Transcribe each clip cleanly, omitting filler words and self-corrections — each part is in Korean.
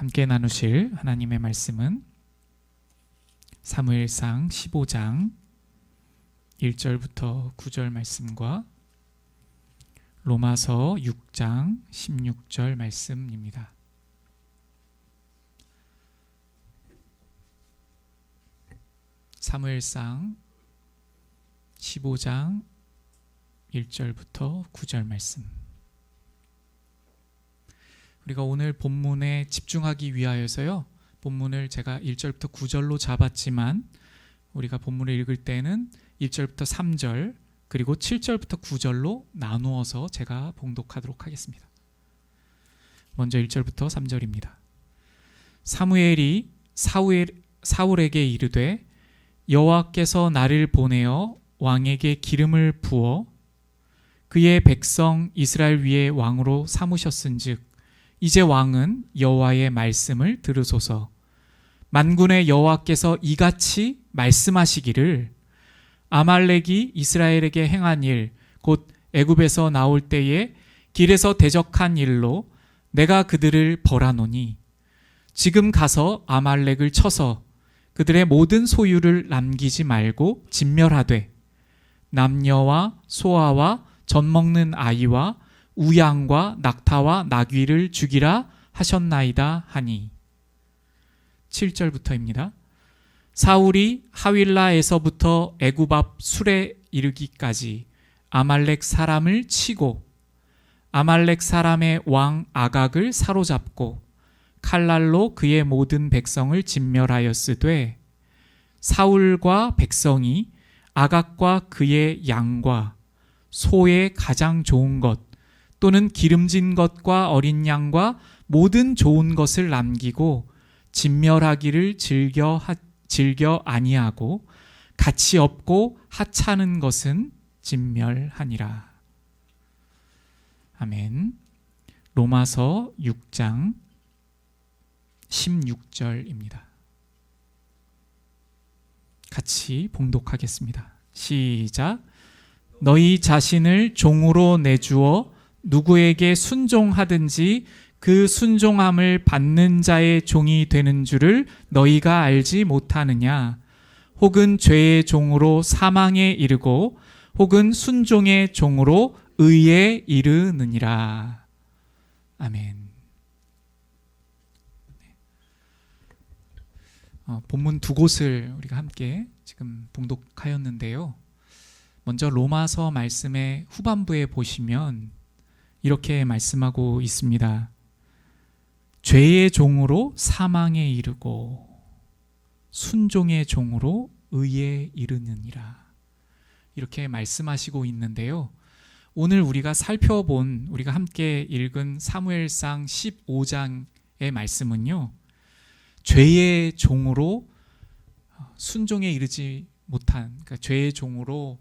함께 나누실 하나님의 말씀은 사무엘상 15장 1절부터 9절 말씀과 로마서 6장 16절 말씀입니다. 사무엘상 15장 1절부터 9절 말씀. 우리가 오늘 본문에 집중하기 위하여서요, 본문을 제가 1절부터 9절로 잡았지만 우리가 본문을 읽을 때는 1절부터 3절 그리고 7절부터 9절로 나누어서 제가 봉독하도록 하겠습니다. 먼저 1절부터 3절입니다. 사무엘이 사울에게 이르되 여호와께서 나를 보내어 왕에게 기름을 부어 그의 백성 이스라엘 위에 왕으로 삼으셨은즉 이제 왕은 여호와의 말씀을 들으소서. 만군의 여호와께서 이같이 말씀하시기를 아말렉이 이스라엘에게 행한 일 곧 애굽에서 나올 때에 길에서 대적한 일로 내가 그들을 벌하노니 지금 가서 아말렉을 쳐서 그들의 모든 소유를 남기지 말고 진멸하되 남녀와 소아와 젖먹는 아이와 우양과 낙타와 나귀를 죽이라 하셨나이다 하니. 7절부터입니다. 사울이 하윌라에서부터 애굽 앞 술에 이르기까지 아말렉 사람을 치고 아말렉 사람의 왕 아각을 사로잡고 칼날로 그의 모든 백성을 진멸하였으되 사울과 백성이 아각과 그의 양과 소의 가장 좋은 것 또는 기름진 것과 어린 양과 모든 좋은 것을 남기고 진멸하기를 즐겨 아니하고 가치 없고 하찮은 것은 진멸하니라. 아멘. 로마서 6장 16절입니다. 같이 봉독하겠습니다. 시작. 너희 자신을 종으로 내주어 누구에게 순종하든지 그 순종함을 받는 자의 종이 되는 줄을 너희가 알지 못하느냐? 혹은 죄의 종으로 사망에 이르고 혹은 순종의 종으로 의에 이르느니라. 아멘. 본문 두 곳을 우리가 함께 지금 봉독하였는데요. 먼저 로마서 말씀의 후반부에 보시면 이렇게 말씀하고 있습니다. 죄의 종으로 사망에 이르고 순종의 종으로 의에 이르느니라. 이렇게 말씀하시고 있는데요. 오늘 우리가 살펴본, 우리가 함께 읽은 사무엘상 15장의 말씀은요, 죄의 종으로 순종에 이르지 못한, 그러니까 죄의 종으로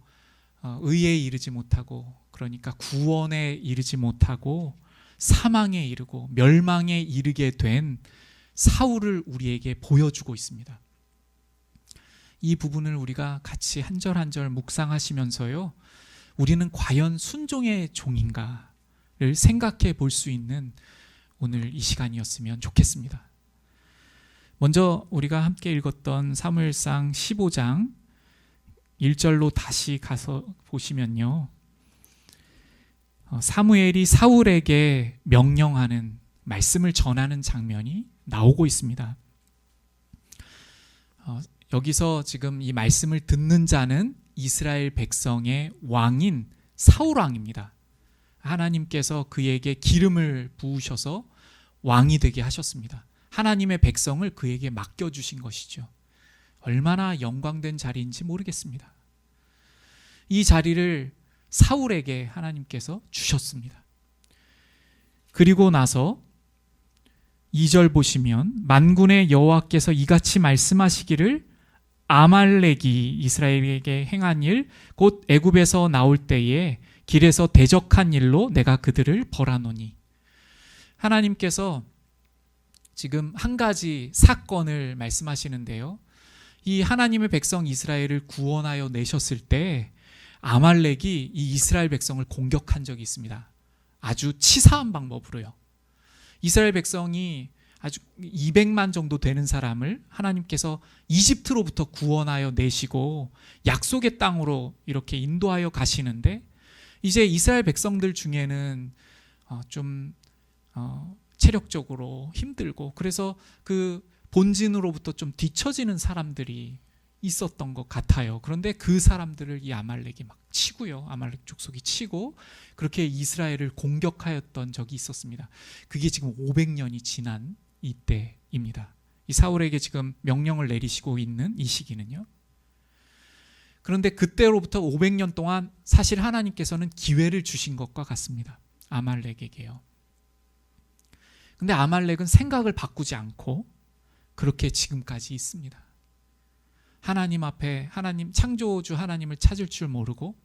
의에 이르지 못하고, 그러니까 구원에 이르지 못하고 사망에 이르고 멸망에 이르게 된 사울을 우리에게 보여주고 있습니다. 이 부분을 우리가 같이 한 절 한 절 묵상하시면서요, 우리는 과연 순종의 종인가를 생각해 볼 수 있는 오늘 이 시간이었으면 좋겠습니다. 먼저 우리가 함께 읽었던 사무엘상 15장 1절로 다시 가서 보시면요, 사무엘이 사울에게 명령하는, 말씀을 전하는 장면이 나오고 있습니다. 여기서 지금 이 말씀을 듣는 자는 이스라엘 백성의 왕인 사울 왕입니다. 하나님께서 그에게 기름을 부으셔서 왕이 되게 하셨습니다. 하나님의 백성을 그에게 맡겨주신 것이죠. 얼마나 영광된 자리인지 모르겠습니다. 이 자리를 사울에게 하나님께서 주셨습니다. 그리고 나서 2절 보시면 만군의 여호와께서 이같이 말씀하시기를 아말렉이 이스라엘에게 행한 일 곧 애굽에서 나올 때에 길에서 대적한 일로 내가 그들을 벌하노니. 하나님께서 지금 한 가지 사건을 말씀하시는데요, 이 하나님의 백성 이스라엘을 구원하여 내셨을 때 아말렉이 이 이스라엘 백성을 공격한 적이 있습니다. 아주 치사한 방법으로요. 이스라엘 백성이 아주 200만 정도 되는 사람을 하나님께서 이집트로부터 구원하여 내시고 약속의 땅으로 이렇게 인도하여 가시는데, 이제 이스라엘 백성들 중에는 좀 체력적으로 힘들고, 그래서 그 본진으로부터 좀 뒤처지는 사람들이 있었던 것 같아요. 그런데 그 사람들을 이 아말렉이 막 치고요, 아말렉 족속이 치고 그렇게 이스라엘을 공격하였던 적이 있었습니다. 그게 지금 500년이 지난 이때입니다. 이 사울에게 지금 명령을 내리시고 있는 이 시기는요. 그런데 그때로부터 500년 동안 사실 하나님께서는 기회를 주신 것과 같습니다. 아말렉에게요. 근데 아말렉은 생각을 바꾸지 않고 그렇게 지금까지 있습니다. 하나님 앞에, 하나님 창조주 하나님을 찾을 줄 모르고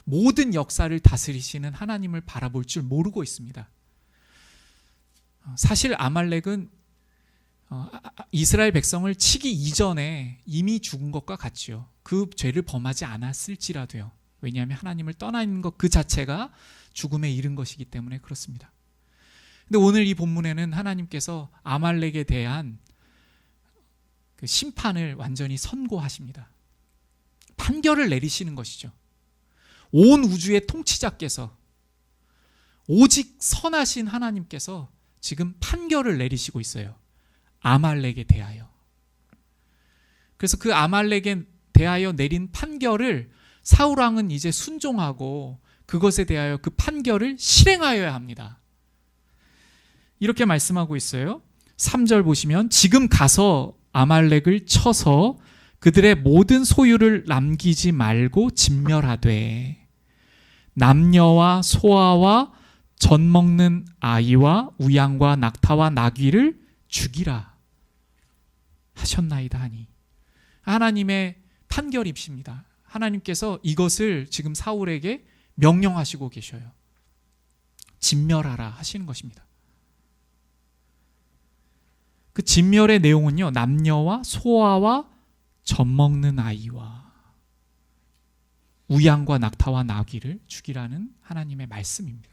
모든 역사를 다스리시는 하나님을 바라볼 줄 모르고 있습니다. 사실 아말렉은 이스라엘 백성을 치기 이전에 이미 죽은 것과 같지요. 그 죄를 범하지 않았을지라도요. 왜냐하면 하나님을 떠나 있는 것 그 자체가 죽음에 이른 것이기 때문에 그렇습니다. 근데 오늘 이 본문에는 하나님께서 아말렉에 대한 그 심판을 완전히 선고하십니다. 판결을 내리시는 것이죠. 온 우주의 통치자께서, 오직 선하신 하나님께서 지금 판결을 내리시고 있어요. 아말렉에 대하여. 그래서 그 아말렉에 대하여 내린 판결을 사울 왕은 이제 순종하고 그것에 대하여 그 판결을 실행하여야 합니다. 이렇게 말씀하고 있어요. 3절 보시면, 지금 가서 아말렉을 쳐서 그들의 모든 소유를 남기지 말고 진멸하되 남녀와 소아와 젖 먹는 아이와 우양과 낙타와 나귀를 죽이라 하셨나이다 하니, 하나님의 판결입니다. 하나님께서 이것을 지금 사울에게 명령하시고 계셔요. 진멸하라 하시는 것입니다. 그 진멸의 내용은요, 남녀와 소아와 젖 먹는 아이와 우양과 낙타와 나귀를 죽이라는 하나님의 말씀입니다.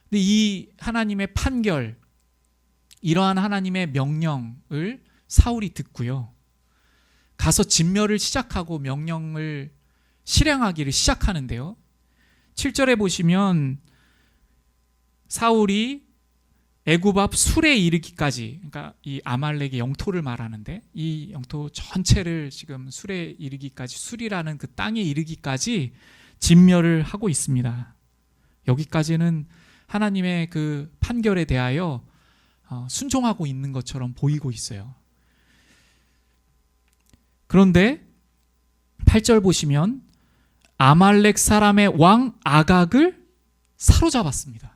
근데 이 하나님의 판결, 이러한 하나님의 명령을 사울이 듣고요, 가서 진멸을 시작하고 명령을 실행하기를 시작하는데요. 7절에 보시면 사울이 애굽 앞 술에 이르기까지, 그러니까 이 아말렉의 영토를 말하는데 이 영토 전체를 지금 술에 이르기까지, 술이라는 그 땅에 이르기까지 진멸을 하고 있습니다. 여기까지는 하나님의 그 판결에 대하여 순종하고 있는 것처럼 보이고 있어요. 그런데 8절 보시면 아말렉 사람의 왕 아각을 사로잡았습니다.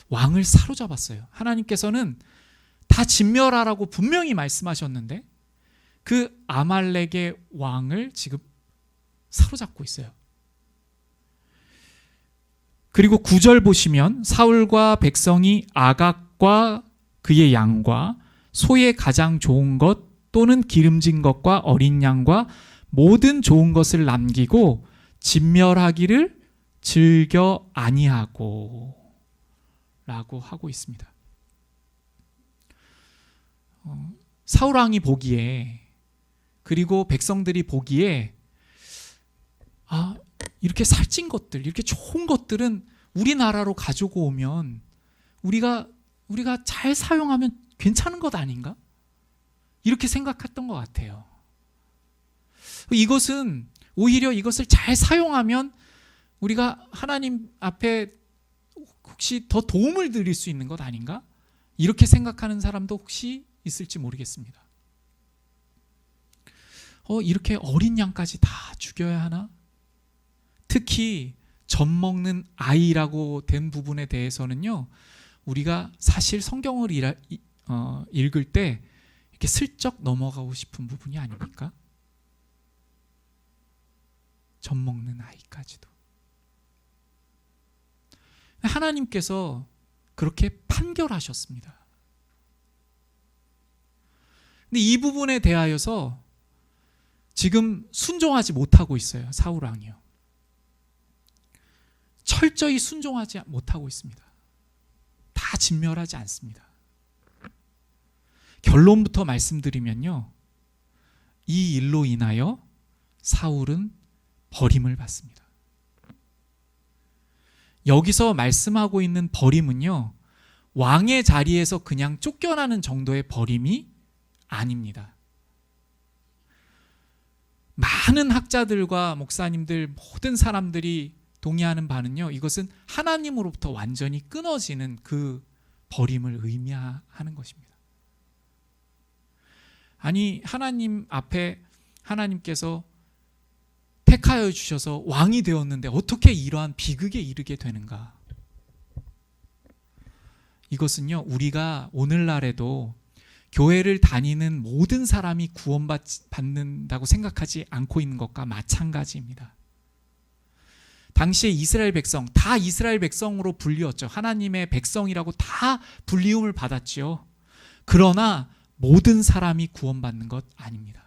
왕을 사로잡았어요. 하나님께서는 다 진멸하라고 분명히 말씀하셨는데 그 아말렉의 왕을 지금 사로잡고 있어요. 그리고 9절 보시면 사울과 백성이 아각과 그의 양과 소의 가장 좋은 것 또는 기름진 것과 어린 양과 모든 좋은 것을 남기고 진멸하기를 즐겨 아니하고 라고 하고 있습니다. 사울 왕이 보기에, 그리고 백성들이 보기에, 이렇게 살찐 것들, 이렇게 좋은 것들은 우리나라로 가지고 오면 우리가 잘 사용하면 괜찮은 것 아닌가? 이렇게 생각했던 것 같아요. 이것은 오히려 이것을 잘 사용하면 우리가 하나님 앞에 혹시 더 도움을 드릴 수 있는 것 아닌가? 이렇게 생각하는 사람도 혹시 있을지 모르겠습니다. 이렇게 어린 양까지 다 죽여야 하나? 특히 젖 먹는 아이라고 된 부분에 대해서는요, 우리가 사실 성경을 읽을 때 이렇게 슬쩍 넘어가고 싶은 부분이 아닙니까? 젖 먹는 아이까지도. 하나님께서 그렇게 판결하셨습니다. 근데 이 부분에 대하여서 지금 순종하지 못하고 있어요. 사울 왕이요. 철저히 순종하지 못하고 있습니다. 진멸하지 않습니다. 결론부터 말씀드리면요, 이 일로 인하여 사울은 버림을 받습니다. 여기서 말씀하고 있는 버림은요, 왕의 자리에서 그냥 쫓겨나는 정도의 버림이 아닙니다. 많은 학자들과 목사님들, 모든 사람들이 동의하는 바는요, 이것은 하나님으로부터 완전히 끊어지는 그 버림을 의미하는 것입니다. 아니, 하나님 앞에 하나님께서 택하여 주셔서 왕이 되었는데 어떻게 이러한 비극에 이르게 되는가? 이것은요, 우리가 오늘날에도 교회를 다니는 모든 사람이 구원받는다고 생각하지 않고 있는 것과 마찬가지입니다. 당시에 이스라엘 백성, 다 이스라엘 백성으로 불리웠죠. 하나님의 백성이라고 다 불리움을 받았죠. 그러나 모든 사람이 구원받는 것 아닙니다.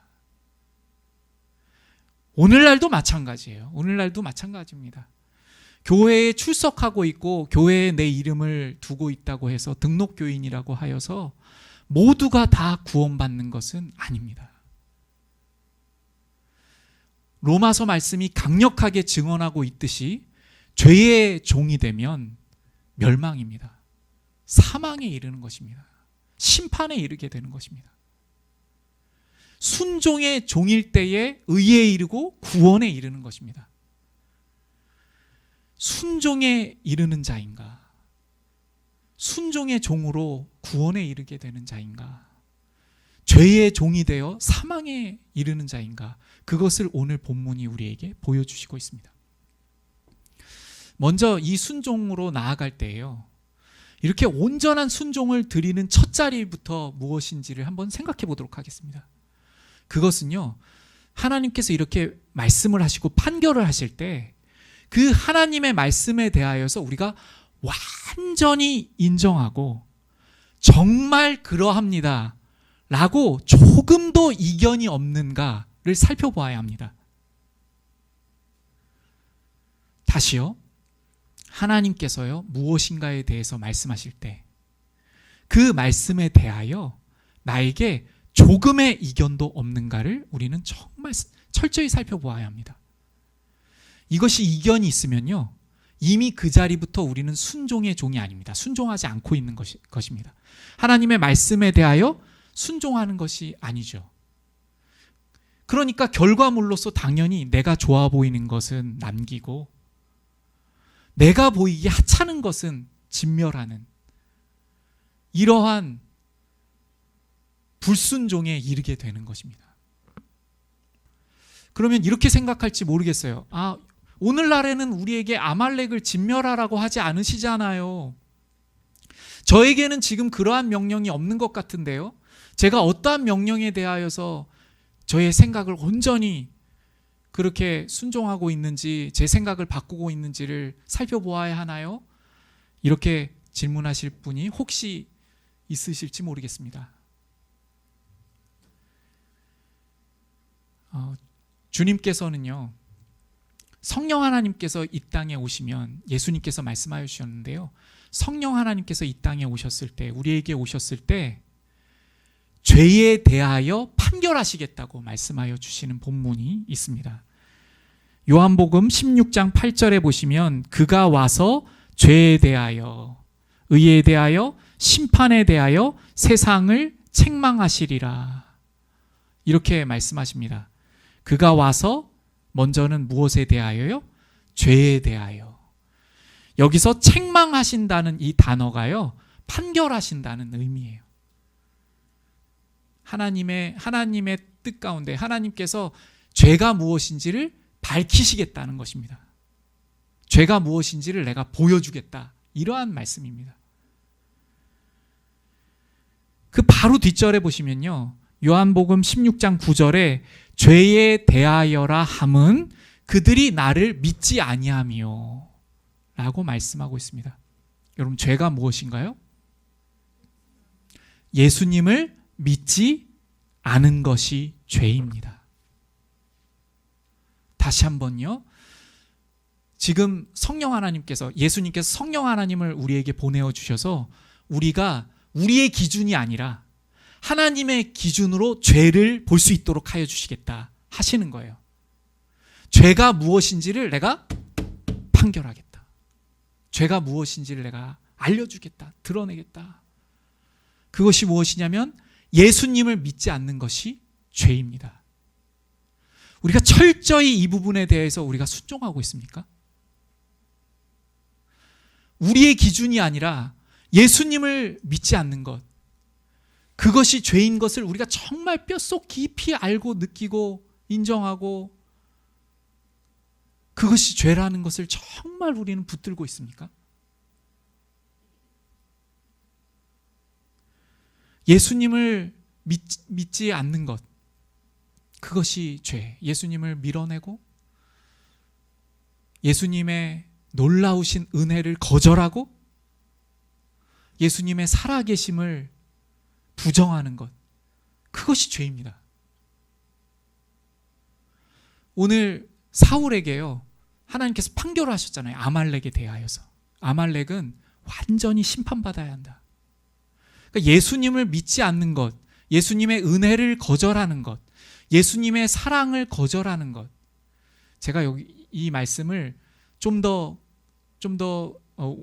오늘날도 마찬가지예요. 오늘날도 마찬가지입니다. 교회에 출석하고 있고 교회에 내 이름을 두고 있다고 해서 등록교인이라고 하여서 모두가 다 구원받는 것은 아닙니다. 로마서 말씀이 강력하게 증언하고 있듯이 죄의 종이 되면 멸망입니다. 사망에 이르는 것입니다. 심판에 이르게 되는 것입니다. 순종의 종일 때에 의에 이르고 구원에 이르는 것입니다. 순종에 이르는 자인가? 순종의 종으로 구원에 이르게 되는 자인가? 죄의 종이 되어 사망에 이르는 자인가? 그것을 오늘 본문이 우리에게 보여주시고 있습니다. 먼저 이 순종으로 나아갈 때에요, 이렇게 온전한 순종을 드리는 첫 자리부터 무엇인지를 한번 생각해 보도록 하겠습니다. 그것은요, 하나님께서 이렇게 말씀을 하시고 판결을 하실 때 그 하나님의 말씀에 대하여서 우리가 완전히 인정하고 정말 그러합니다 라고 조금도 이견이 없는가를 살펴보아야 합니다. 다시요, 하나님께서요 무엇인가에 대해서 말씀하실 때 그 말씀에 대하여 나에게 조금의 이견도 없는가를 우리는 정말 철저히 살펴보아야 합니다. 이것이 이견이 있으면요, 이미 그 자리부터 우리는 순종의 종이 아닙니다. 순종하지 않고 있는 것입니다. 하나님의 말씀에 대하여 순종하는 것이 아니죠. 그러니까 결과물로서 당연히 내가 좋아 보이는 것은 남기고 내가 보이기 하찮은 것은 진멸하는 이러한 불순종에 이르게 되는 것입니다. 그러면 이렇게 생각할지 모르겠어요. 오늘날에는 우리에게 아말렉을 진멸하라고 하지 않으시잖아요. 저에게는 지금 그러한 명령이 없는 것 같은데요. 제가 어떠한 명령에 대하여서 저의 생각을 온전히 그렇게 순종하고 있는지, 제 생각을 바꾸고 있는지를 살펴보아야 하나요? 이렇게 질문하실 분이 혹시 있으실지 모르겠습니다. 주님께서는요, 성령 하나님께서 이 땅에 오시면, 예수님께서 말씀하여 주셨는데요, 성령 하나님께서 이 땅에 오셨을 때, 우리에게 오셨을 때 죄에 대하여 판결하시겠다고 말씀하여 주시는 본문이 있습니다. 요한복음 16장 8절에 보시면 그가 와서 죄에 대하여, 의에 대하여, 심판에 대하여 세상을 책망하시리라, 이렇게 말씀하십니다. 그가 와서 먼저는 무엇에 대하여요? 죄에 대하여. 여기서 책망하신다는 이 단어가요, 판결하신다는 의미예요. 하나님의 뜻 가운데 하나님께서 죄가 무엇인지를 밝히시겠다는 것입니다. 죄가 무엇인지를 내가 보여주겠다, 이러한 말씀입니다. 그 바로 뒷절에 보시면요, 요한복음 16장 9절에 죄에 대하여라 함은 그들이 나를 믿지 아니하며 라고 말씀하고 있습니다. 여러분, 죄가 무엇인가요? 예수님을 믿지 않은 것이 죄입니다. 다시 한번요, 지금 성령 하나님께서, 예수님께서 성령 하나님을 우리에게 보내어 주셔서 우리가 우리의 기준이 아니라 하나님의 기준으로 죄를 볼 수 있도록 하여 주시겠다 하시는 거예요. 죄가 무엇인지를 내가 판결하겠다. 죄가 무엇인지를 내가 알려주겠다. 드러내겠다. 그것이 무엇이냐면 예수님을 믿지 않는 것이 죄입니다. 우리가 철저히 이 부분에 대해서 우리가 순종하고 있습니까? 우리의 기준이 아니라 예수님을 믿지 않는 것, 그것이 죄인 것을 우리가 정말 뼛속 깊이 알고 느끼고 인정하고 그것이 죄라는 것을 정말 우리는 붙들고 있습니까? 예수님을 믿지 않는 것, 그것이 죄. 예수님을 밀어내고 예수님의 놀라우신 은혜를 거절하고 예수님의 살아계심을 부정하는 것, 그것이 죄입니다. 오늘 사울에게요, 하나님께서 판결을 하셨잖아요. 아말렉에 대하여서. 아말렉은 완전히 심판받아야 한다. 그러니까 예수님을 믿지 않는 것, 예수님의 은혜를 거절하는 것, 예수님의 사랑을 거절하는 것. 제가 여기 이 말씀을 좀 더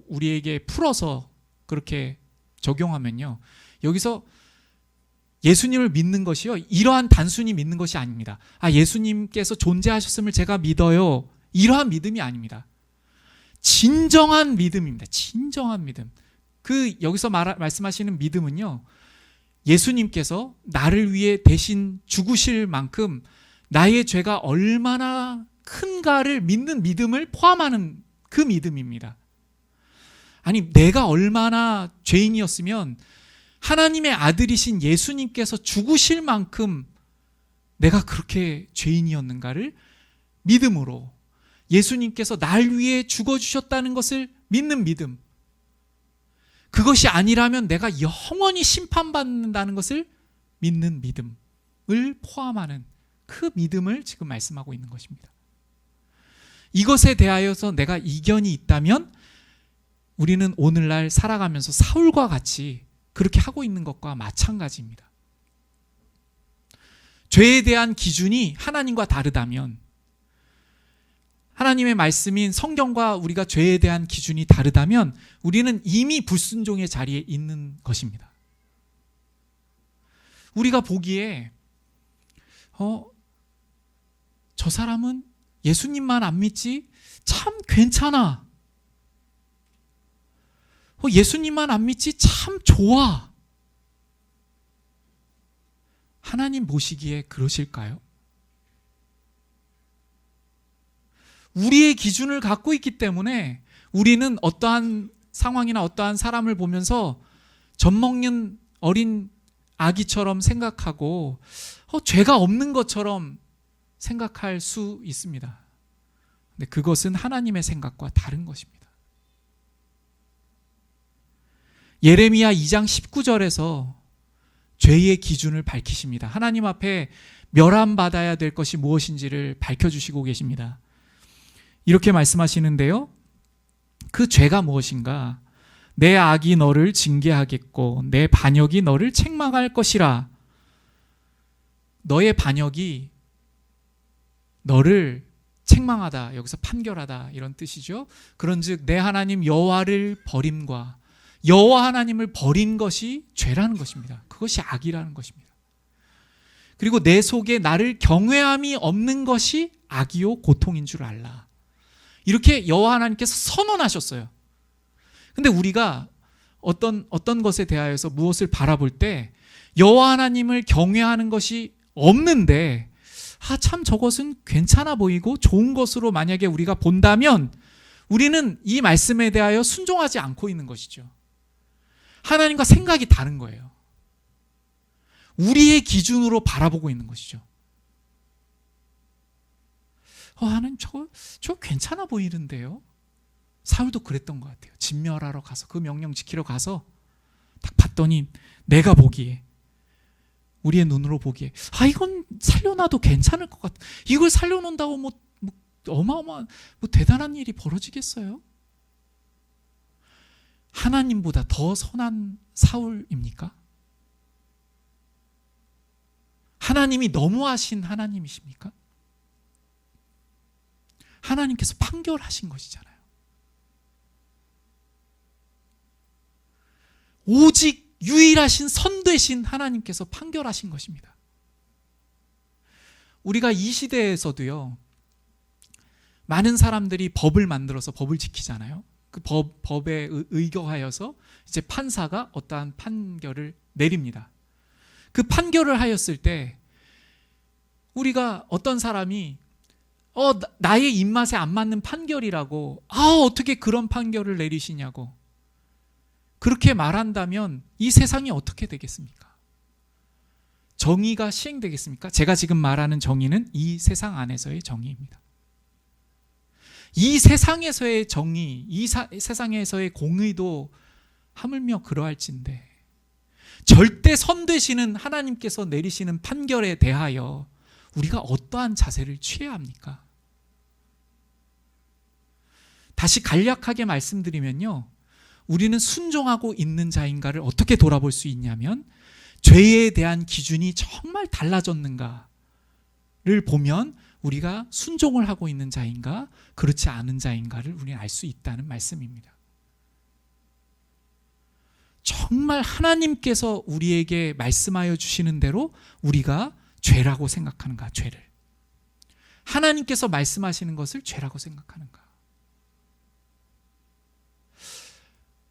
우리에게 풀어서 그렇게 적용하면요, 여기서 예수님을 믿는 것이요, 이러한 단순히 믿는 것이 아닙니다. 예수님께서 존재하셨음을 제가 믿어요, 이러한 믿음이 아닙니다. 진정한 믿음입니다. 진정한 믿음. 여기서 말씀하시는 믿음은요, 예수님께서 나를 위해 대신 죽으실 만큼 나의 죄가 얼마나 큰가를 믿는 믿음을 포함하는 그 믿음입니다. 아니, 내가 얼마나 죄인이었으면 하나님의 아들이신 예수님께서 죽으실 만큼 내가 그렇게 죄인이었는가를 믿음으로, 예수님께서 날 위해 죽어주셨다는 것을 믿는 믿음, 그것이 아니라면 내가 영원히 심판받는다는 것을 믿는 믿음을 포함하는 그 믿음을 지금 말씀하고 있는 것입니다. 이것에 대하여서 내가 이견이 있다면 우리는 오늘날 살아가면서 사울과 같이 그렇게 하고 있는 것과 마찬가지입니다. 죄에 대한 기준이 하나님과 다르다면, 하나님의 말씀인 성경과 우리가 죄에 대한 기준이 다르다면 우리는 이미 불순종의 자리에 있는 것입니다. 우리가 보기에 저 사람은 예수님만 안 믿지 참 괜찮아. 예수님만 안 믿지 참 좋아. 하나님 보시기에 그러실까요? 우리의 기준을 갖고 있기 때문에 우리는 어떠한 상황이나 어떠한 사람을 보면서 젖먹는 어린 아기처럼 생각하고 죄가 없는 것처럼 생각할 수 있습니다. 근데 그것은 하나님의 생각과 다른 것입니다. 예레미야 2장 19절에서 죄의 기준을 밝히십니다. 하나님 앞에 멸함받아야 될 것이 무엇인지를 밝혀주시고 계십니다. 이렇게 말씀하시는데요, 그 죄가 무엇인가? 내 악이 너를 징계하겠고 내 반역이 너를 책망할 것이라. 너의 반역이 너를 책망하다, 여기서 판결하다, 이런 뜻이죠. 그런즉 내 하나님 여호와를 버림과 여호와 하나님을 버린 것이 죄라는 것입니다. 그것이 악이라는 것입니다. 그리고 내 속에 나를 경외함이 없는 것이 악이요 고통인 줄 알라. 이렇게 여호와 하나님께서 선언하셨어요. 근데 우리가 어떤 것에 대하여서 무엇을 바라볼 때 여호와 하나님을 경외하는 것이 없는데 참 저것은 괜찮아 보이고 좋은 것으로 만약에 우리가 본다면 우리는 이 말씀에 대하여 순종하지 않고 있는 것이죠. 하나님과 생각이 다른 거예요. 우리의 기준으로 바라보고 있는 것이죠. 하나님 저 괜찮아 보이는데요. 사울도 그랬던 것 같아요. 진멸하러 가서 그 명령 지키러 가서 딱 봤더니 내가 보기에, 우리의 눈으로 보기에 이건 살려놔도 괜찮을 것 같아. 이걸 살려놓는다고 어마어마한 대단한 일이 벌어지겠어요? 하나님보다 더 선한 사울입니까? 하나님이 너무하신 하나님이십니까? 하나님께서 판결하신 것이잖아요. 오직 유일하신 선되신 하나님께서 판결하신 것입니다. 우리가 이 시대에서도요, 많은 사람들이 법을 만들어서 법을 지키잖아요. 그 법에 의거하여서 이제 판사가 어떠한 판결을 내립니다. 그 판결을 하였을 때 우리가 어떤 사람이 나의 입맛에 안 맞는 판결이라고 어떻게 그런 판결을 내리시냐고 그렇게 말한다면 이 세상이 어떻게 되겠습니까? 정의가 시행되겠습니까? 제가 지금 말하는 정의는 이 세상 안에서의 정의입니다. 이 세상에서의 정의, 이 세상에서의 공의도 하물며 그러할진데 절대 선되시는 하나님께서 내리시는 판결에 대하여 우리가 어떠한 자세를 취해야 합니까? 다시 간략하게 말씀드리면요, 우리는 순종하고 있는 자인가를 어떻게 돌아볼 수 있냐면 죄에 대한 기준이 정말 달라졌는가를 보면 우리가 순종을 하고 있는 자인가 그렇지 않은 자인가를 우리는 알 수 있다는 말씀입니다. 정말 하나님께서 우리에게 말씀하여 주시는 대로 우리가 죄라고 생각하는가, 죄를. 하나님께서 말씀하시는 것을 죄라고 생각하는가.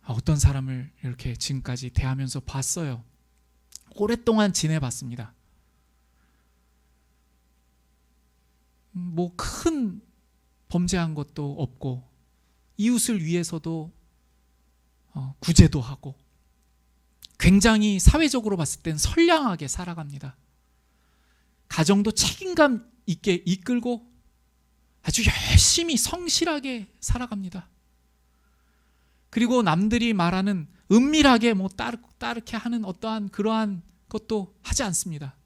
어떤 사람을 이렇게 지금까지 대하면서 봤어요. 오랫동안 지내봤습니다. 뭐 큰 범죄한 것도 없고 이웃을 위해서도 구제도 하고 굉장히 사회적으로 봤을 땐 선량하게 살아갑니다. 가정도 책임감 있게 이끌고 아주 열심히 성실하게 살아갑니다. 그리고 남들이 말하는 은밀하게 뭐 따르게 하는 어떠한 그러한 것도 하지 않습니다.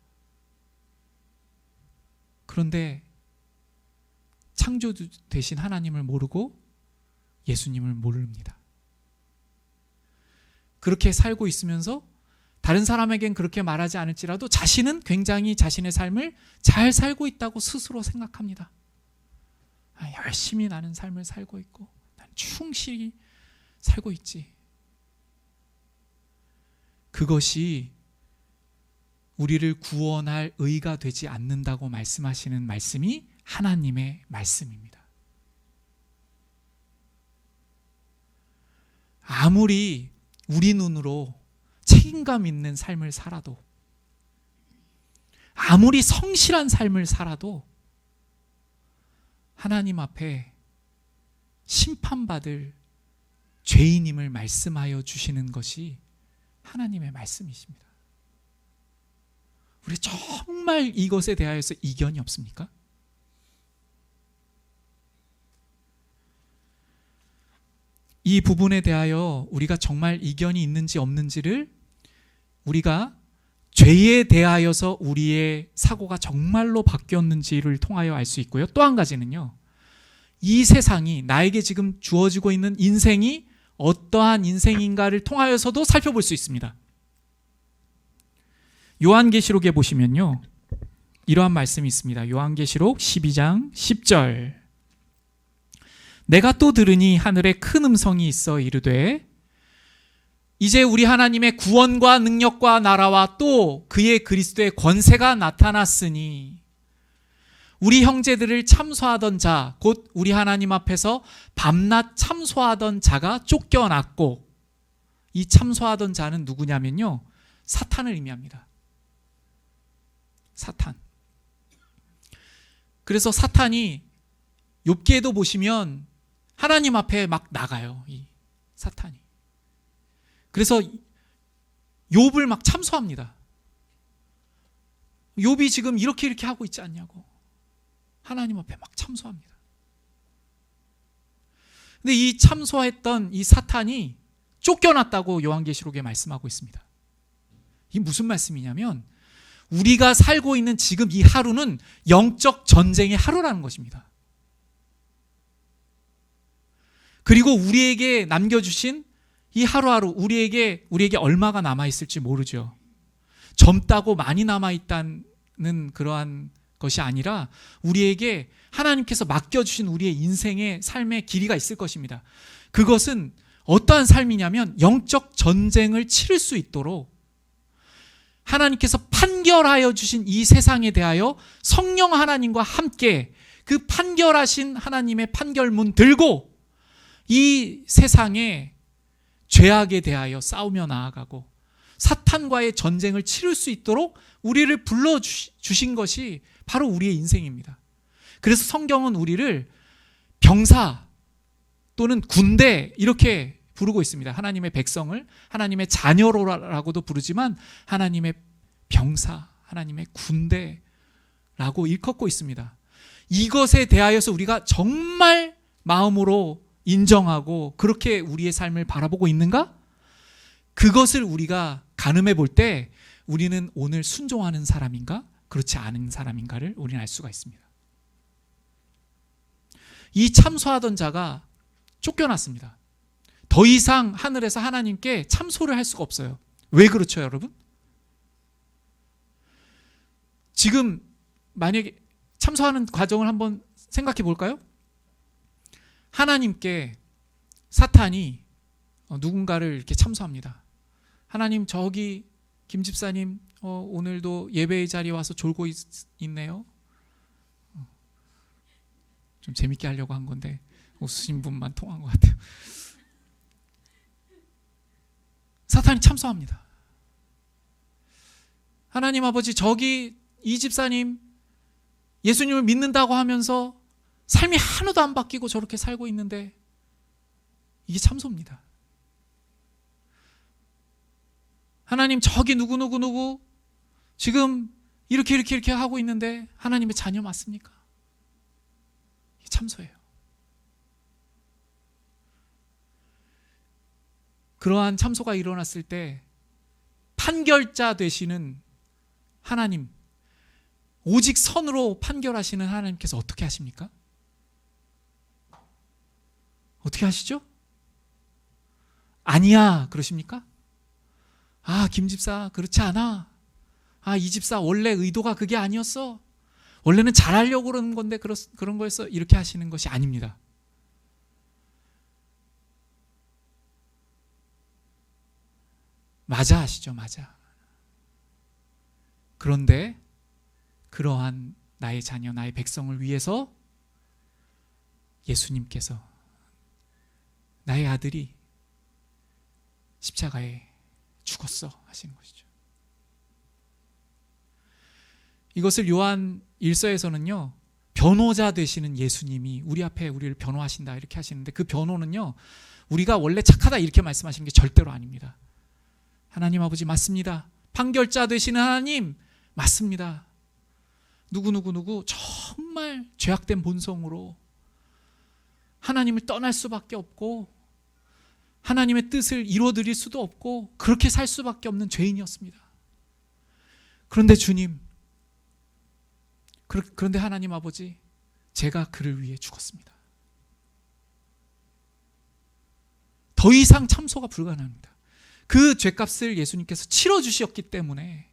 그런데 창조 되신 하나님을 모르고 예수님을 모릅니다. 그렇게 살고 있으면서 다른 사람에겐 그렇게 말하지 않을지라도 자신은 굉장히 자신의 삶을 잘 살고 있다고 스스로 생각합니다. 열심히 나는 삶을 살고 있고 난 충실히 살고 있지. 그것이 우리를 구원할 의가 되지 않는다고 말씀하시는 말씀이 하나님의 말씀입니다. 아무리 우리 눈으로 책임감 있는 삶을 살아도, 아무리 성실한 삶을 살아도 하나님 앞에 심판받을 죄인임을 말씀하여 주시는 것이 하나님의 말씀이십니다. 우리 정말 이것에 대하여서 이견이 없습니까? 이 부분에 대하여 우리가 정말 이견이 있는지 없는지를 우리가 죄에 대하여서 우리의 사고가 정말로 바뀌었는지를 통하여 알 수 있고요. 또 한 가지는요, 이 세상이 나에게 지금 주어지고 있는 인생이 어떠한 인생인가를 통하여서도 살펴볼 수 있습니다. 요한계시록에 보시면요, 이러한 말씀이 있습니다. 요한계시록 12장 10절. 내가 또 들으니 하늘에 큰 음성이 있어 이르되 이제 우리 하나님의 구원과 능력과 나라와 또 그의 그리스도의 권세가 나타났으니 우리 형제들을 참소하던 자, 곧 우리 하나님 앞에서 밤낮 참소하던 자가 쫓겨났고, 이 참소하던 자는 누구냐면요, 사탄을 의미합니다. 사탄. 그래서 사탄이 욥기에도 보시면 하나님 앞에 막 나가요, 이 사탄이. 그래서 욥을 막 참소합니다. 욥이 지금 이렇게 하고 있지 않냐고 하나님 앞에 막 참소합니다. 근데 이 참소했던 이 사탄이 쫓겨났다고 요한계시록에 말씀하고 있습니다. 이게 무슨 말씀이냐면 우리가 살고 있는 지금 이 하루는 영적 전쟁의 하루라는 것입니다. 그리고 우리에게 남겨주신 이 하루하루 우리에게 얼마가 남아있을지 모르죠. 젊다고 많이 남아있다는 그러한 것이 아니라 우리에게 하나님께서 맡겨주신 우리의 인생의 삶의 길이가 있을 것입니다. 그것은 어떠한 삶이냐면 영적 전쟁을 치를 수 있도록 하나님께서 판결하여 주신 이 세상에 대하여 성령 하나님과 함께 그 판결하신 하나님의 판결문 들고 이 세상에 죄악에 대하여 싸우며 나아가고 사탄과의 전쟁을 치를 수 있도록 우리를 불러주신 것이 바로 우리의 인생입니다. 그래서 성경은 우리를 병사 또는 군대 이렇게 부르고 있습니다. 하나님의 백성을 하나님의 자녀로라고도 부르지만 하나님의 병사, 하나님의 군대라고 일컫고 있습니다. 이것에 대하여서 우리가 정말 마음으로 인정하고 그렇게 우리의 삶을 바라보고 있는가? 그것을 우리가 가늠해 볼 때 우리는 오늘 순종하는 사람인가? 그렇지 않은 사람인가를 우리는 알 수가 있습니다. 이 참소하던 자가 쫓겨났습니다. 더 이상 하늘에서 하나님께 참소를 할 수가 없어요. 왜 그렇죠, 여러분? 지금 만약에 참소하는 과정을 한번 생각해 볼까요? 하나님께 사탄이 누군가를 이렇게 참소합니다. 하나님, 저기 김 집사님 오늘도 예배의 자리에 와서 졸고 있네요. 좀 재밌게 하려고 한 건데 웃으신 분만 통한 것 같아요. 사탄이 참소합니다. 하나님 아버지, 저기 이 집사님 예수님을 믿는다고 하면서 삶이 하나도 안 바뀌고 저렇게 살고 있는데, 이게 참소입니다. 하나님, 저기 누구 지금 이렇게 하고 있는데 하나님의 자녀 맞습니까? 이게 참소예요. 그러한 참소가 일어났을 때 판결자 되시는 하나님, 오직 선으로 판결하시는 하나님께서 어떻게 하십니까? 어떻게 하시죠? 아니야 그러십니까? 아, 김 집사 그렇지 않아. 아, 이 집사 원래 의도가 그게 아니었어. 원래는 잘하려고 그러는 건데 그런 거였어. 이렇게 하시는 것이 아닙니다. 맞아 하시죠. 맞아. 그런데 그러한 나의 자녀, 나의 백성을 위해서 예수님께서, 나의 아들이 십자가에 죽었어 하시는 것이죠. 이것을 요한 1서에서는요, 변호자 되시는 예수님이 우리 앞에 우리를 변호하신다 이렇게 하시는데, 그 변호는요, 우리가 원래 착하다 이렇게 말씀하시는 게 절대로 아닙니다. 하나님 아버지 맞습니다. 판결자 되시는 하나님 맞습니다. 누구 정말 죄악된 본성으로 하나님을 떠날 수밖에 없고 하나님의 뜻을 이루어드릴 수도 없고 그렇게 살 수밖에 없는 죄인이었습니다. 그런데 주님, 그런데 하나님 아버지, 제가 그를 위해 죽었습니다. 더 이상 참소가 불가능합니다. 그 죄값을 예수님께서 치러주셨기 때문에,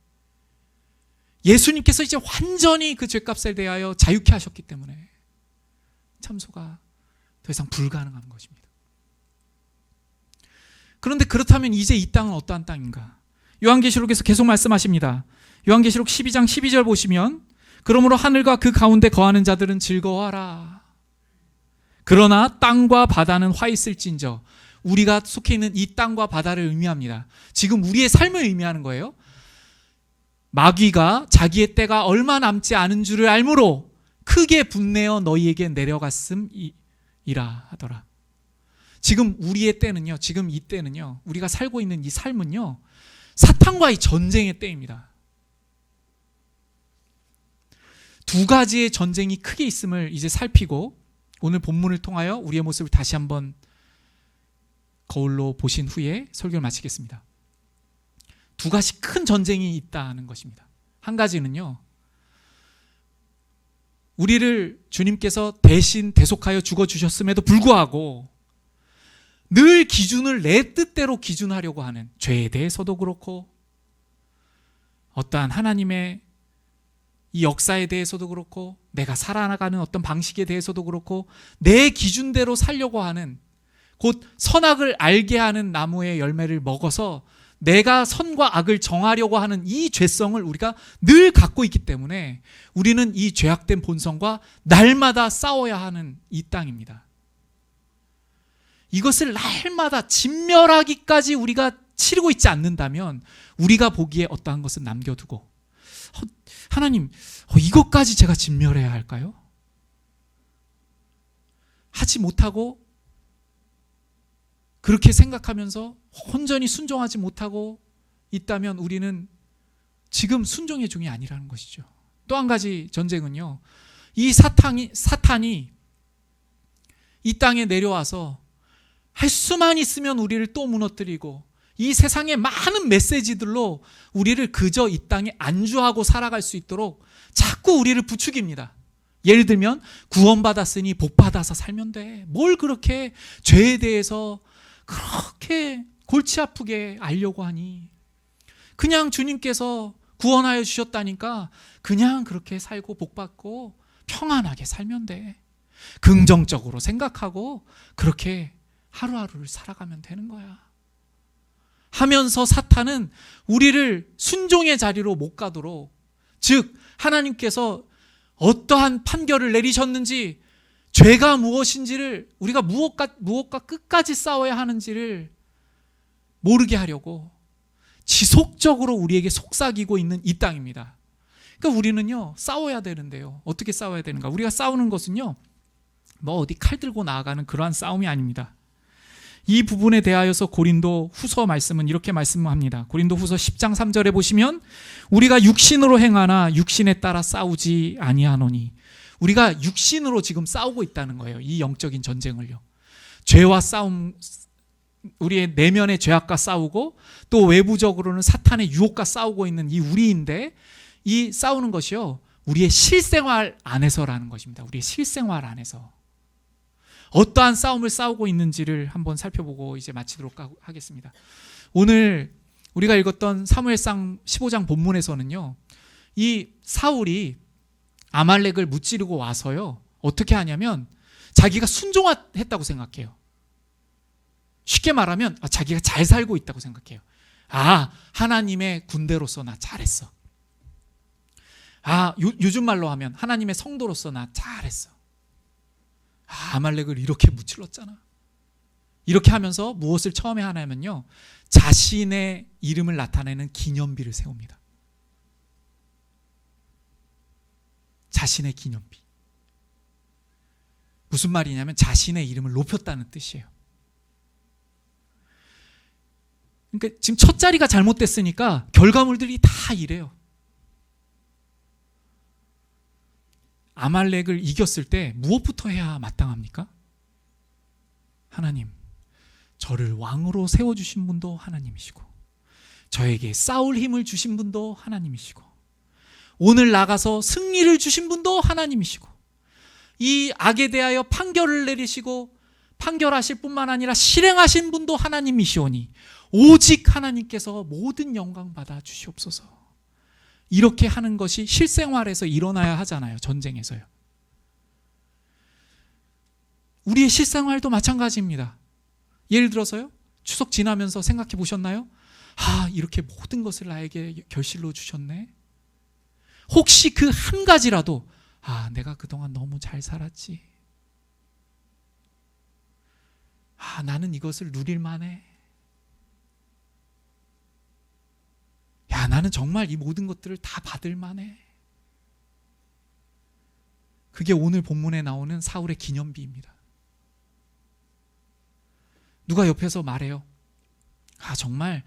예수님께서 이제 완전히 그 죄값에 대하여 자유케 하셨기 때문에 참소가 더 이상 불가능한 것입니다. 그런데 그렇다면 이제 이 땅은 어떠한 땅인가? 요한계시록에서 계속 말씀하십니다. 요한계시록 12장 12절 보시면, 그러므로 하늘과 그 가운데 거하는 자들은 즐거워하라. 그러나 땅과 바다는 화 있을진저. 우리가 속해 있는 이 땅과 바다를 의미합니다. 지금 우리의 삶을 의미하는 거예요. 마귀가 자기의 때가 얼마 남지 않은 줄을 알므로 크게 분내어 너희에게 내려갔음이라 하더라. 지금 우리의 때는요, 지금 이 때는요, 우리가 살고 있는 이 삶은요, 사탄과의 전쟁의 때입니다. 두 가지의 전쟁이 크게 있음을 이제 살피고, 오늘 본문을 통하여 우리의 모습을 다시 한번 거울로 보신 후에 설교를 마치겠습니다. 두 가지 큰 전쟁이 있다는 것입니다. 한 가지는요, 우리를 주님께서 대신 대속하여 죽어주셨음에도 불구하고 늘 기준을 내 뜻대로 기준하려고 하는 죄에 대해서도 그렇고 어떠한 하나님의 이 역사에 대해서도 그렇고 내가 살아나가는 어떤 방식에 대해서도 그렇고 내 기준대로 살려고 하는, 곧 선악을 알게 하는 나무의 열매를 먹어서 내가 선과 악을 정하려고 하는 이 죄성을 우리가 늘 갖고 있기 때문에 우리는 이 죄악된 본성과 날마다 싸워야 하는 이 땅입니다. 이것을 날마다 진멸하기까지 우리가 치르고 있지 않는다면 우리가 보기에 어떠한 것은 남겨두고 하나님, 이것까지 제가 진멸해야 할까요? 하지 못하고 그렇게 생각하면서 온전히 순종하지 못하고 있다면 우리는 지금 순종의 종이 아니라는 것이죠. 또 한 가지 전쟁은요, 이 사탄이 이 땅에 내려와서 할 수만 있으면 우리를 또 무너뜨리고 이 세상의 많은 메시지들로 우리를 그저 이 땅에 안주하고 살아갈 수 있도록 자꾸 우리를 부추깁니다. 예를 들면 구원받았으니 복받아서 살면 돼. 뭘 그렇게 죄에 대해서 그렇게 골치 아프게 알려고 하니. 그냥 주님께서 구원하여 주셨다니까 그냥 그렇게 살고 복받고 평안하게 살면 돼. 긍정적으로 생각하고 그렇게 하루하루를 살아가면 되는 거야 하면서 사탄은 우리를 순종의 자리로 못 가도록, 즉 하나님께서 어떠한 판결을 내리셨는지, 죄가 무엇인지를, 우리가 무엇과 끝까지 싸워야 하는지를 모르게 하려고 지속적으로 우리에게 속삭이고 있는 이 땅입니다. 그러니까 우리는요, 싸워야 되는데요, 어떻게 싸워야 되는가? 우리가 싸우는 것은요, 뭐 어디 칼 들고 나아가는 그러한 싸움이 아닙니다. 이 부분에 대하여서 고린도 후서 말씀은 이렇게 말씀합니다. 고린도 후서 10장 3절에 보시면 우리가 육신으로 행하나 육신에 따라 싸우지 아니하노니, 우리가 육신으로 지금 싸우고 있다는 거예요. 이 영적인 전쟁을요. 죄와 싸움, 우리의 내면의 죄악과 싸우고 또 외부적으로는 사탄의 유혹과 싸우고 있는 이 우리인데, 이 싸우는 것이요, 우리의 실생활 안에서라는 것입니다. 우리의 실생활 안에서 어떠한 싸움을 싸우고 있는지를 한번 살펴보고 이제 마치도록 하겠습니다. 오늘 우리가 읽었던 사무엘상 15장 본문에서는요, 이 사울이 아말렉을 무찌르고 와서요, 어떻게 하냐면 자기가 순종했다고 생각해요. 쉽게 말하면 자기가 잘 살고 있다고 생각해요. 하나님의 군대로서 나 잘했어. 요즘 말로 하면 하나님의 성도로서 나 잘했어. 아말렉을 이렇게 무찔렀잖아. 이렇게 하면서 무엇을 처음에 하냐면요, 자신의 이름을 나타내는 기념비를 세웁니다. 자신의 기념비. 무슨 말이냐면 자신의 이름을 높였다는 뜻이에요. 그러니까 지금 첫 자리가 잘못됐으니까 결과물들이 다 이래요. 아말렉을 이겼을 때 무엇부터 해야 마땅합니까? 하나님, 저를 왕으로 세워주신 분도 하나님이시고 저에게 싸울 힘을 주신 분도 하나님이시고 오늘 나가서 승리를 주신 분도 하나님이시고 이 악에 대하여 판결을 내리시고 판결하실 뿐만 아니라 실행하신 분도 하나님이시오니 오직 하나님께서 모든 영광 받아 주시옵소서. 이렇게 하는 것이 실생활에서 일어나야 하잖아요. 전쟁에서요. 우리의 실생활도 마찬가지입니다. 예를 들어서요, 추석 지나면서 생각해 보셨나요? 이렇게 모든 것을 나에게 결실로 주셨네. 혹시 그 한 가지라도 내가 그동안 너무 잘 살았지. 나는 이것을 누릴 만해. 나는 정말 이 모든 것들을 다 받을 만해. 그게 오늘 본문에 나오는 사울의 기념비입니다. 누가 옆에서 말해요. 정말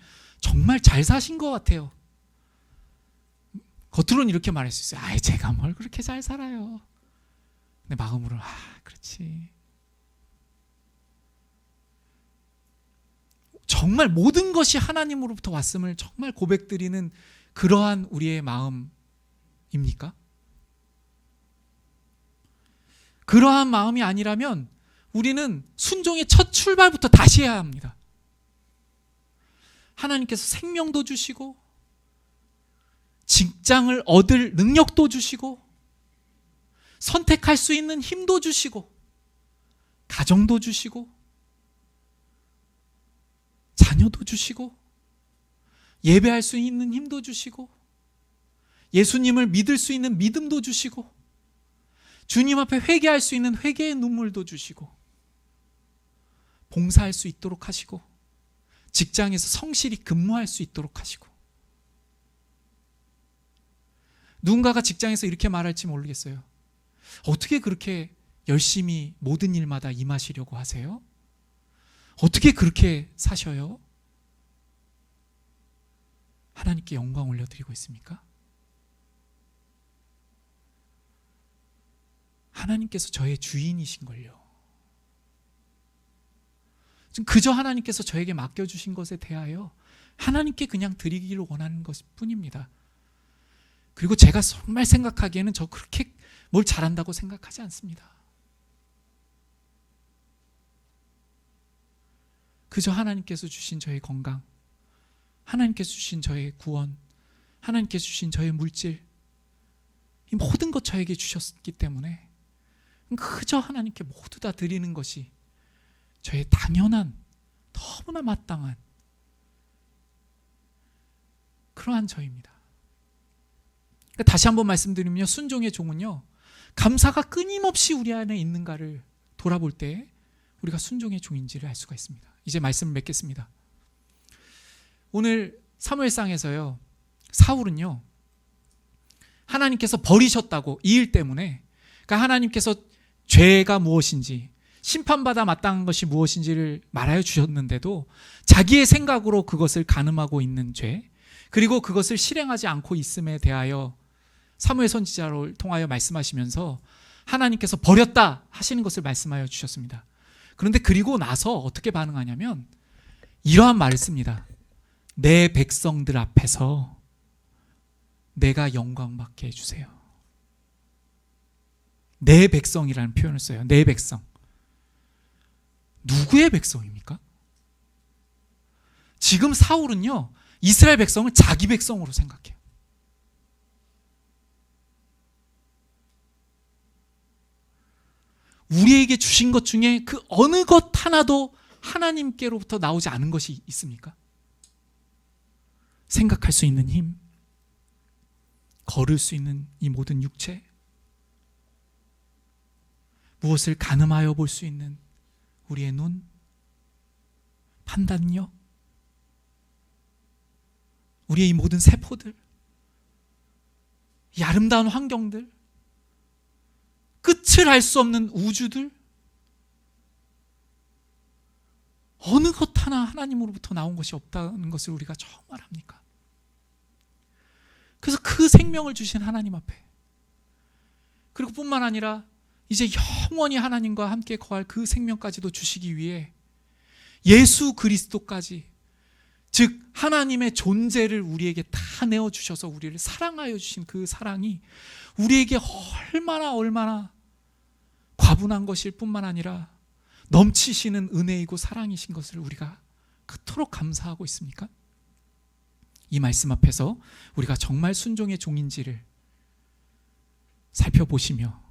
잘 사신 것 같아요. 겉으로는 이렇게 말할 수 있어요. 제가 뭘 그렇게 잘 살아요. 근데 마음으로는 그렇지. 정말 모든 것이 하나님으로부터 왔음을 정말 고백드리는 그러한 우리의 마음입니까? 그러한 마음이 아니라면 우리는 순종의 첫 출발부터 다시 해야 합니다. 하나님께서 생명도 주시고 직장을 얻을 능력도 주시고 선택할 수 있는 힘도 주시고 가정도 주시고 자녀도 주시고 예배할 수 있는 힘도 주시고 예수님을 믿을 수 있는 믿음도 주시고 주님 앞에 회개할 수 있는 회개의 눈물도 주시고 봉사할 수 있도록 하시고 직장에서 성실히 근무할 수 있도록 하시고 누군가가 직장에서 이렇게 말할지 모르겠어요. 어떻게 그렇게 열심히 모든 일마다 임하시려고 하세요? 어떻게 그렇게 사셔요? 하나님께 영광 올려드리고 있습니까? 하나님께서 저의 주인이신걸요. 지금 그저 하나님께서 저에게 맡겨주신 것에 대하여 하나님께 그냥 드리기를 원하는 것뿐입니다. 그리고 제가 정말 생각하기에는 저 그렇게 뭘 잘한다고 생각하지 않습니다. 그저 하나님께서 주신 저의 건강, 하나님께서 주신 저의 구원, 하나님께서 주신 저의 물질, 이 모든 것 저에게 주셨기 때문에 그저 하나님께 모두 다 드리는 것이 저의 당연한, 너무나 마땅한 그러한 저입니다. 그러니까 다시 한번 말씀드리면요, 순종의 종은요, 감사가 끊임없이 우리 안에 있는가를 돌아볼 때 우리가 순종의 종인지를 알 수가 있습니다. 이제 말씀을 맺겠습니다. 오늘 사무엘상에서요, 사울은요, 하나님께서 버리셨다고, 이 일 때문에, 그러니까 하나님께서 죄가 무엇인지, 심판받아 마땅한 것이 무엇인지를 말하여 주셨는데도 자기의 생각으로 그것을 가늠하고 있는 죄, 그리고 그것을 실행하지 않고 있음에 대하여 사무엘 선지자를 통하여 말씀하시면서 하나님께서 버렸다 하시는 것을 말씀하여 주셨습니다. 그런데 그리고 나서 어떻게 반응하냐면 이러한 말을 씁니다. 내 백성들 앞에서 내가 영광받게 해주세요. 내 백성이라는 표현을 써요. 내 백성. 누구의 백성입니까? 지금 사울은요, 이스라엘 백성을 자기 백성으로 생각해요. 우리에게 주신 것 중에 그 어느 것 하나도 하나님께로부터 나오지 않은 것이 있습니까? 생각할 수 있는 힘, 걸을 수 있는 이 모든 육체, 무엇을 가늠하여 볼 수 있는 우리의 눈, 판단력, 우리의 이 모든 세포들, 이 아름다운 환경들, 끝을 알 수 없는 우주들, 어느 것 하나 하나님으로부터 나온 것이 없다는 것을 우리가 정말 압니까? 그래서 그 생명을 주신 하나님 앞에, 그리고 뿐만 아니라 이제 영원히 하나님과 함께 거할 그 생명까지도 주시기 위해 예수 그리스도까지, 즉 하나님의 존재를 우리에게 다 내어주셔서 우리를 사랑하여 주신 그 사랑이 우리에게 얼마나 과분한 것일 뿐만 아니라 넘치시는 은혜이고 사랑이신 것을 우리가 그토록 감사하고 있습니까? 이 말씀 앞에서 우리가 정말 순종의 종인지를 살펴보시며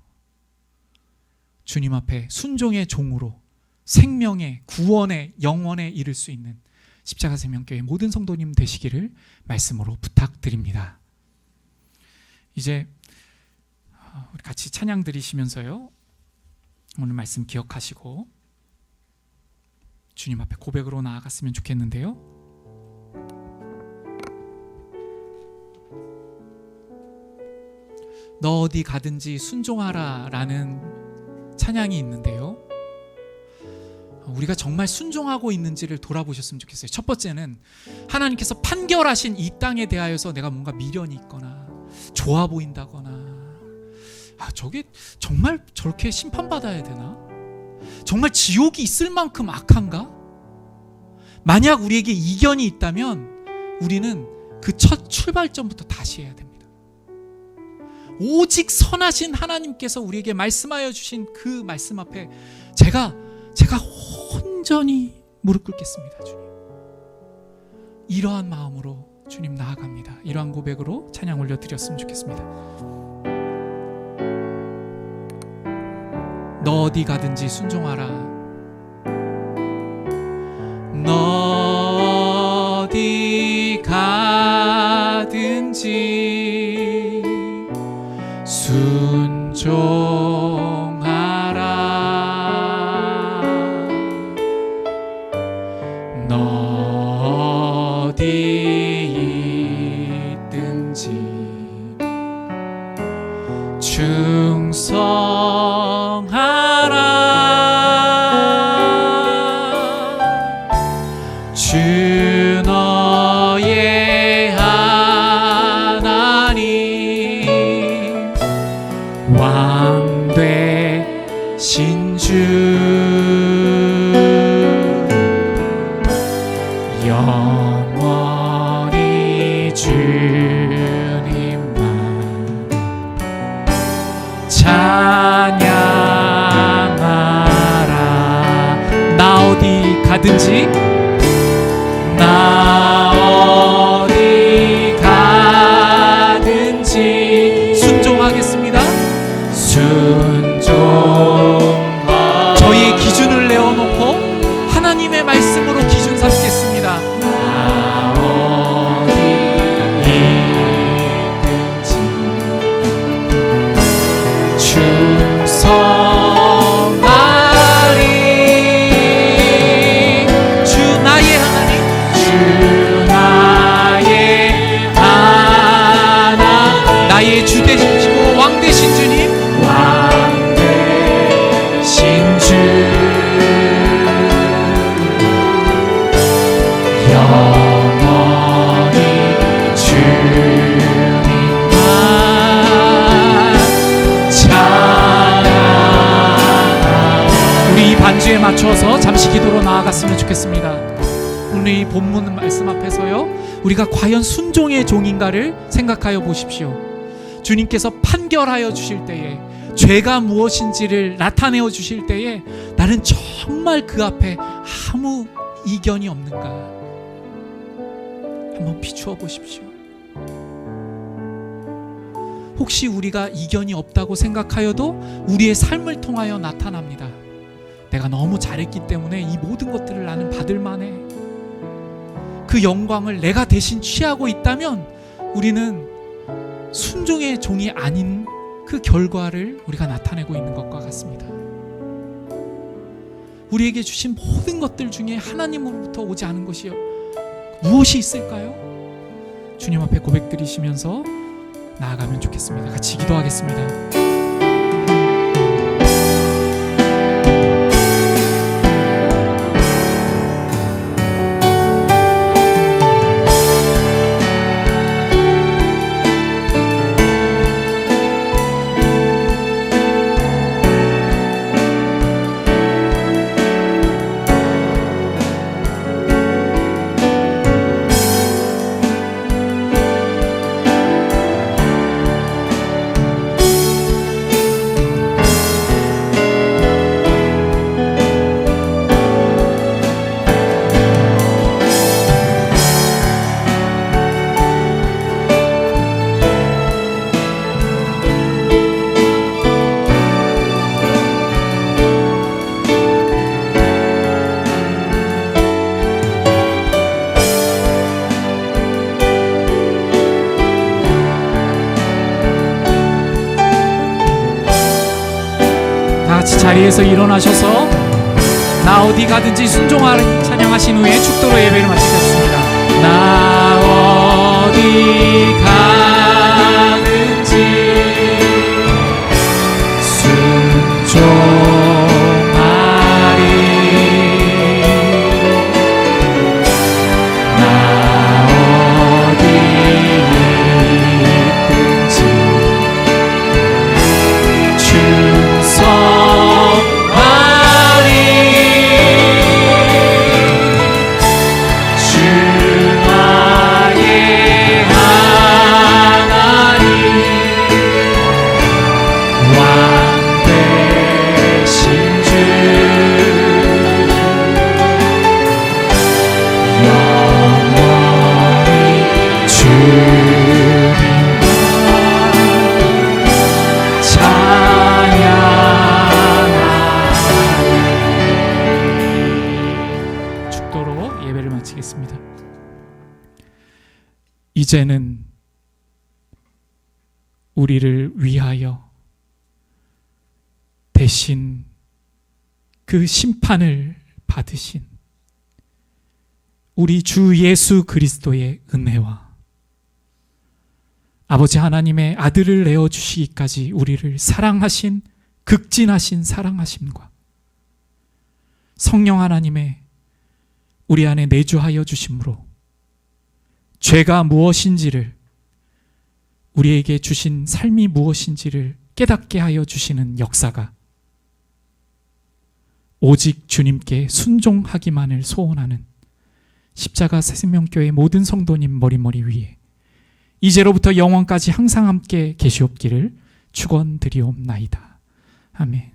주님 앞에 순종의 종으로 생명의, 구원의, 영원에 이를 수 있는 십자가 생명교회 모든 성도님 되시기를 말씀으로 부탁드립니다. 이제 우리 같이 찬양 드리시면서요, 오늘 말씀 기억하시고 주님 앞에 고백으로 나아갔으면 좋겠는데요. 너 어디 가든지 순종하라 라는 찬양이 있는데요, 우리가 정말 순종하고 있는지를 돌아보셨으면 좋겠어요. 첫 번째는 하나님께서 판결하신 이 땅에 대하여서 내가 뭔가 미련이 있거나 좋아 보인다거나, 저게 정말 저렇게 심판받아야 되나? 정말 지옥이 있을 만큼 악한가? 만약 우리에게 이견이 있다면 우리는 그 첫 출발점부터 다시 해야 됩니다. 오직 선하신 하나님께서 우리에게 말씀하여 주신 그 말씀 앞에 제가 제가 온전히 무릎 꿇겠습니다. 주님. 이러한 마음으로 주님 나아갑니다. 이러한 고백으로 찬양 올려드렸으면 좋겠습니다. 너 어디 가든지 순종하라. 너 어디 가든지 순종하라. 너 어디 있든지 충성하라. 주 너의 하나님 왕 되신 주 영원히 주님만 찬양하라. 나 어디 가든지 나 어디 가든지 순종하겠습니다. 저희의 기준을 내어놓고 하나님의 말씀으로 기준 삼겠습니다. 나 어디 있든지 충성하리. 주 나의 하나님, 주 나의 하나님, 나의 주 되시고 왕 되신 주님, 왕 되신 주 영원히 주님만 찬양하라. 우리 이 반주에 맞춰서 잠시 기도로 나아갔으면 좋겠습니다. 오늘 이 본문 말씀 앞에서요, 우리가 과연 순종의 종인가를 생각하여 보십시오. 주님께서 판결하여 주실 때에, 죄가 무엇인지를 나타내어 주실 때에 나는 정말 그 앞에 아무 이견이 없는가 한번 비추어 보십시오. 혹시 우리가 이견이 없다고 생각하여도 우리의 삶을 통하여 나타납니다. 내가 너무 잘했기 때문에 이 모든 것들을 나는 받을 만해. 그 영광을 내가 대신 취하고 있다면 우리는 순종의 종이 아닌 그 결과를 우리가 나타내고 있는 것과 같습니다. 우리에게 주신 모든 것들 중에 하나님으로부터 오지 않은 것이 무엇이 있을까요? 주님 앞에 고백드리시면서 나아가면 좋겠습니다. 같이 기도하겠습니다. 같이 자리에서 일어나셔서 나 어디 가든지 순종하는 찬양하신 후에 축도로 예배를 마치겠습니다. 나 어디 가든지 순종하리. 나 어디 있든지 주 나의 하나님 마치겠습니다. 이제는 우리를 위하여 대신 그 심판을 받으신 우리 주 예수 그리스도의 은혜와 아버지 하나님의 아들을 내어주시기까지 우리를 사랑하신 극진하신 사랑하심과 성령 하나님의 우리 안에 내주하여 주심으로 죄가 무엇인지를, 우리에게 주신 삶이 무엇인지를 깨닫게 하여 주시는 역사가 오직 주님께 순종하기만을 소원하는 십자가 새생명교회 모든 성도님 머리머리 위에 이제로부터 영원까지 항상 함께 계시옵기를 축원드리옵나이다. 아멘.